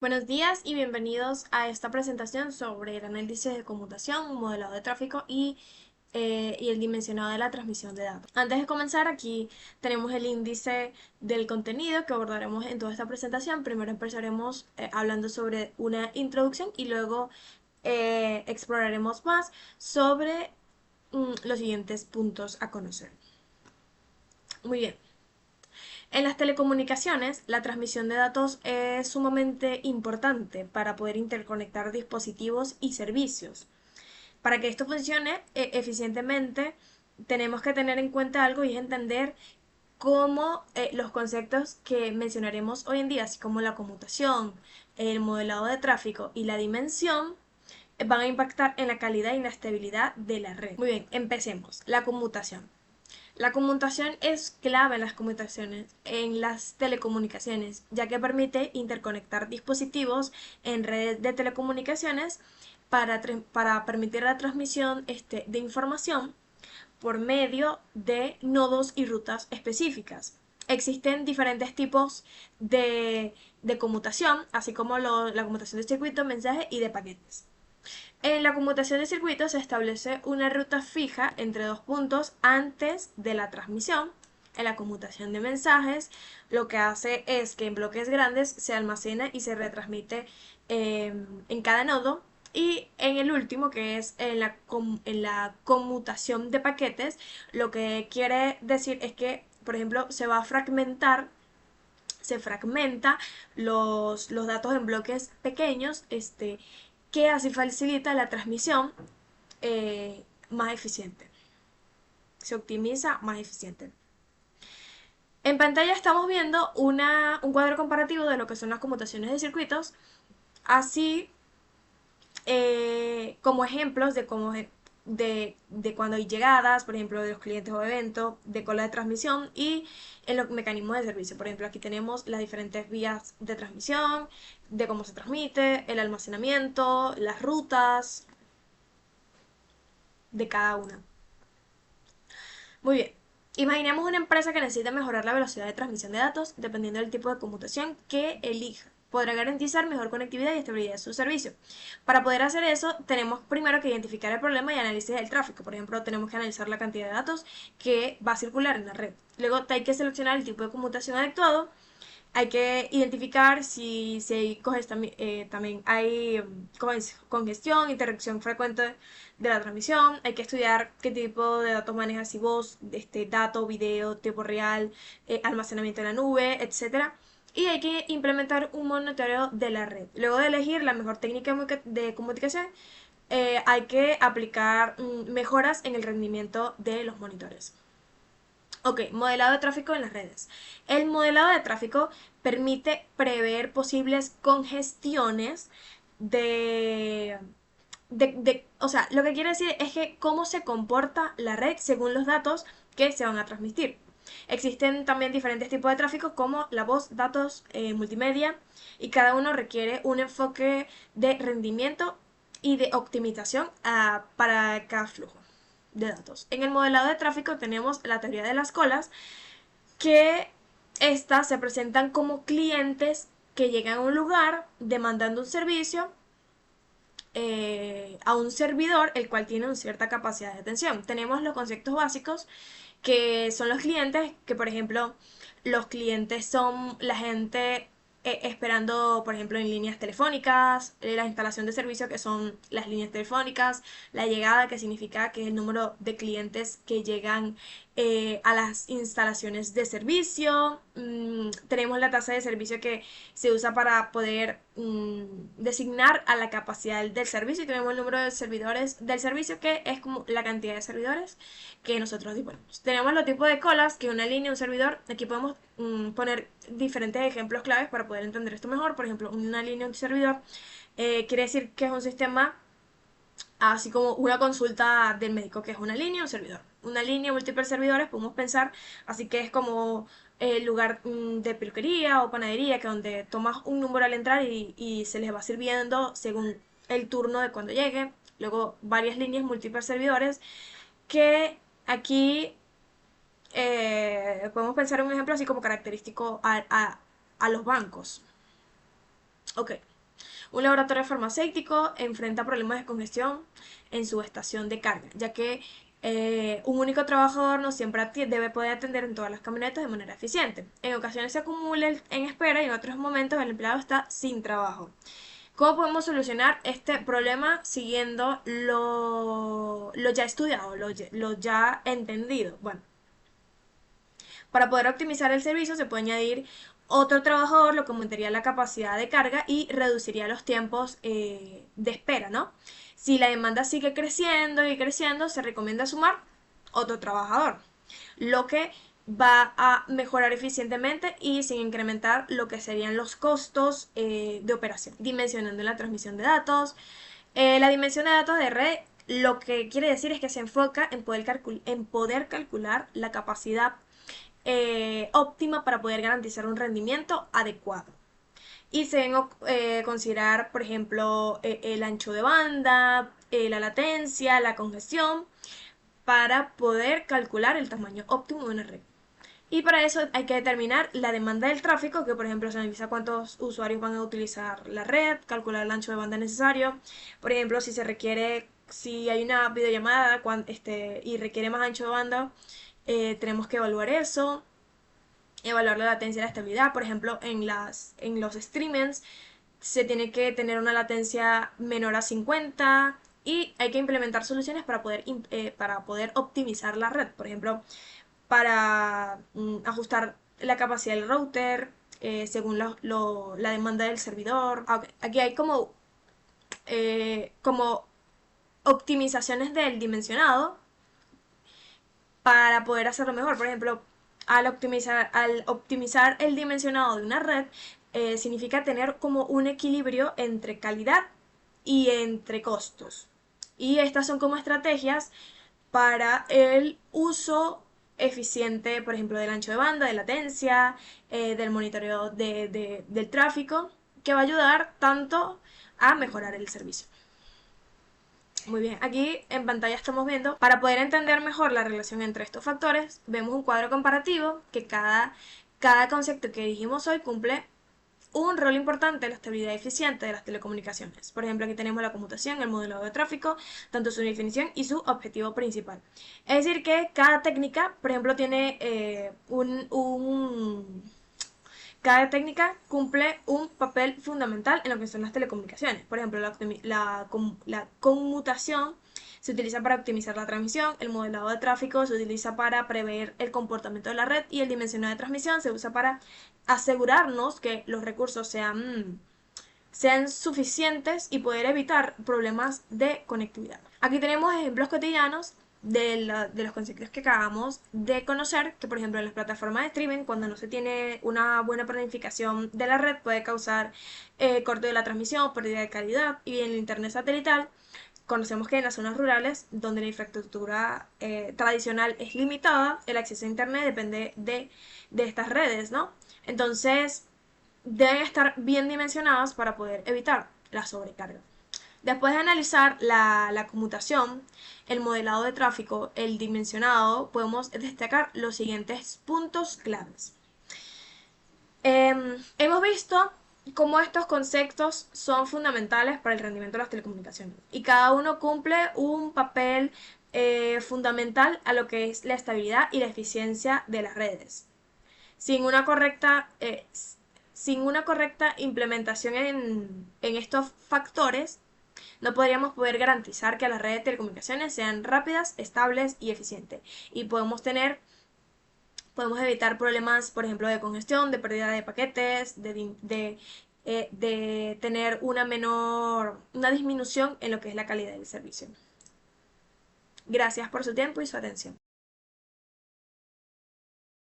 Buenos días y bienvenidos a esta presentación sobre el análisis de conmutación, un modelado de tráfico y el dimensionado de la transmisión de datos. Antes de comenzar, aquí tenemos el índice del contenido que abordaremos en toda esta presentación. Primero empezaremos hablando sobre una introducción y luego exploraremos más sobre los siguientes puntos a conocer. Muy bien. En las telecomunicaciones, la transmisión de datos es sumamente importante para poder interconectar dispositivos y servicios. Para que esto funcione eficientemente, tenemos que tener en cuenta algo y es entender cómo los conceptos que mencionaremos hoy en día, así como la conmutación, el modelado de tráfico y la dimensión, van a impactar en la calidad y la estabilidad de la red. Muy bien, empecemos. La conmutación. La conmutación es clave en las comunicaciones, en las telecomunicaciones, ya que permite interconectar dispositivos en redes de telecomunicaciones para permitir la transmisión de información por medio de nodos y rutas específicas. Existen diferentes tipos de conmutación, así como la conmutación de circuitos, mensajes y de paquetes. En la conmutación de circuitos se establece una ruta fija entre dos puntos antes de la transmisión. En la conmutación de mensajes, lo que hace es que en bloques grandes se almacena y se retransmite en cada nodo. Y en el último, que es en la conmutación de paquetes, lo que quiere decir es que, por ejemplo, se fragmenta los datos en bloques pequeños, que así facilita la transmisión más eficiente. Se optimiza más eficiente. En pantalla estamos viendo un cuadro comparativo de lo que son las conmutaciones de circuitos, así como ejemplos de cuando hay llegadas, por ejemplo, de los clientes o eventos, de cola de transmisión y en los mecanismos de servicio. Por ejemplo, aquí tenemos las diferentes vías de transmisión, de cómo se transmite, el almacenamiento, las rutas de cada una. Muy bien. Imaginemos una empresa que necesita mejorar la velocidad de transmisión de datos dependiendo del tipo de conmutación que elija. Podrá garantizar mejor conectividad y estabilidad de su servicio. Para poder hacer eso, tenemos primero que identificar el problema y análisis del tráfico. Por ejemplo, tenemos que analizar la cantidad de datos que va a circular en la red. Luego hay que seleccionar el tipo de conmutación adecuado. Hay que identificar si hay también hay congestión, interrupción frecuente de la transmisión. Hay que estudiar qué tipo de datos maneja, si voz, dato, video, tiempo real, almacenamiento en la nube, etcétera. Y hay que implementar un monitoreo de la red. Luego de elegir la mejor técnica de comunicación, hay que aplicar mejoras en el rendimiento de los monitores. Ok, modelado de tráfico en las redes. El modelado de tráfico permite prever posibles congestiones de, o sea, lo que quiere decir es que cómo se comporta la red según los datos que se van a transmitir. Existen también diferentes tipos de tráfico como la voz, datos, multimedia, y cada uno requiere un enfoque de rendimiento y de optimización para cada flujo de datos. En el modelado de tráfico tenemos la teoría de las colas, que estas se presentan como clientes que llegan a un lugar demandando un servicio a un servidor el cual tiene una cierta capacidad de atención. Tenemos los conceptos básicos que son los clientes, que por ejemplo los clientes son la gente esperando, por ejemplo, en líneas telefónicas, la instalación de servicio, que son las líneas telefónicas, la llegada, que significa que es el número de clientes que llegan a las instalaciones de servicio. Tenemos la tasa de servicio que se usa para poder designar a la capacidad del servicio, y tenemos el número de servidores del servicio, que es como la cantidad de servidores que nosotros disponemos. Tenemos los tipos de colas, que es una línea, un servidor. Aquí podemos poner diferentes ejemplos claves para poder entender esto mejor. Por ejemplo, una línea, un servidor, quiere decir que es un sistema, así como una consulta del médico, que es una línea, un servidor. Una línea, múltiples servidores, podemos pensar, así que es como el lugar de peluquería o panadería, que donde tomas un número al entrar y se les va sirviendo según el turno de cuando llegue. Luego varias líneas, múltiples servidores, que aquí podemos pensar en un ejemplo así como característico a los bancos. Ok. Un laboratorio farmacéutico enfrenta problemas de congestión en su estación de carga, ya que un único trabajador no siempre debe poder atender en todas las camionetas de manera eficiente. En ocasiones se acumula en espera y en otros momentos el empleado está sin trabajo. ¿Cómo podemos solucionar este problema siguiendo lo ya estudiado, lo ya entendido? Bueno, para poder optimizar el servicio se puede añadir otro trabajador, lo que aumentaría la capacidad de carga y reduciría los tiempos de espera, ¿no? Si la demanda sigue creciendo y creciendo, se recomienda sumar otro trabajador, lo que va a mejorar eficientemente y sin incrementar lo que serían los costos de operación. Dimensionando la transmisión de datos. La dimensión de datos de red lo que quiere decir es que se enfoca en poder calcular la capacidad óptima para poder garantizar un rendimiento adecuado. Y se deben considerar, por ejemplo, el ancho de banda, la latencia, la congestión, para poder calcular el tamaño óptimo de una red. Y para eso hay que determinar la demanda del tráfico, que por ejemplo se analiza cuántos usuarios van a utilizar la red, calcular el ancho de banda necesario. Por ejemplo, si se requiere, si hay una videollamada y requiere más ancho de banda, tenemos que evaluar eso, evaluar la latencia y la estabilidad. Por ejemplo, en los streamings se tiene que tener una latencia menor a 50 y hay que implementar soluciones para poder optimizar la red. Por ejemplo, para ajustar la capacidad del router según la demanda del servidor. Aquí hay como optimizaciones del dimensionado para poder hacerlo mejor. Por ejemplo, al optimizar el dimensionado de una red, significa tener como un equilibrio entre calidad y entre costos. Y estas son como estrategias para el uso eficiente, por ejemplo, del ancho de banda, de latencia, del monitoreo del tráfico, que va a ayudar tanto a mejorar el servicio. Muy bien, aquí en pantalla estamos viendo, para poder entender mejor la relación entre estos factores, vemos un cuadro comparativo que cada concepto que dijimos hoy cumple un rol importante en la estabilidad eficiente de las telecomunicaciones. Por ejemplo, aquí tenemos la conmutación, el modelado de tráfico, tanto su definición y su objetivo principal. Es decir, que cada técnica, por ejemplo, tiene cada técnica cumple un papel fundamental en lo que son las telecomunicaciones. Por ejemplo, la conmutación se utiliza para optimizar la transmisión, el modelado de tráfico se utiliza para prever el comportamiento de la red y el dimensionado de transmisión se usa para asegurarnos que los recursos sean suficientes y poder evitar problemas de conectividad. Aquí tenemos ejemplos cotidianos de los conceptos que acabamos de conocer, que por ejemplo en las plataformas de streaming, cuando no se tiene una buena planificación de la red, puede causar corte de la transmisión, pérdida de calidad, y en el internet satelital conocemos que en las zonas rurales, donde la infraestructura tradicional es limitada, el acceso a internet depende de estas redes, ¿no? Entonces, deben estar bien dimensionadas para poder evitar la sobrecarga. Después de analizar la conmutación, el modelado de tráfico, el dimensionado, podemos destacar los siguientes puntos claves. Hemos visto cómo estos conceptos son fundamentales para el rendimiento de las telecomunicaciones y cada uno cumple un papel fundamental a lo que es la estabilidad y la eficiencia de las redes. Sin una correcta implementación en estos factores, no podríamos poder garantizar que las redes de telecomunicaciones sean rápidas, estables y eficientes. Y podemos evitar problemas, por ejemplo, de congestión, de pérdida de paquetes, de tener una disminución en lo que es la calidad del servicio. Gracias por su tiempo y su atención.